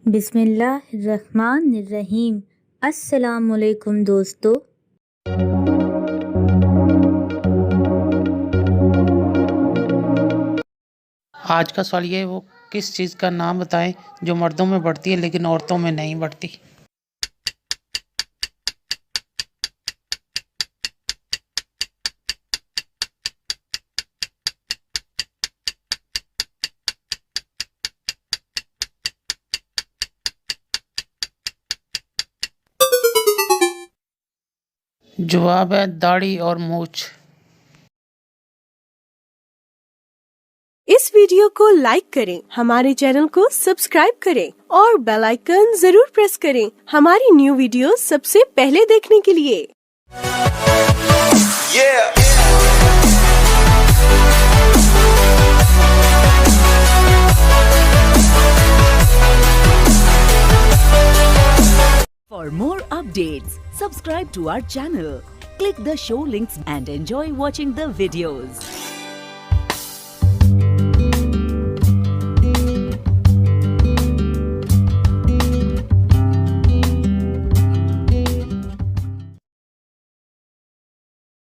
बिस्मिल्लाहिर्रहमानिर्रहीम। अस्सलामुअलैकुम दोस्तों। आज का सवाल ये है, वो किस चीज़ का नाम बताएं जो मर्दों में बढ़ती है लेकिन औरतों में नहीं बढ़ती। जवाब है दाढ़ी और मूछ। इस वीडियो को लाइक करें, हमारे चैनल को सब्सक्राइब करें और बेल आइकन जरूर प्रेस करें हमारी न्यू वीडियो सबसे पहले देखने के लिए। For more updates, subscribe to our channel, click the show links and enjoy watching the videos.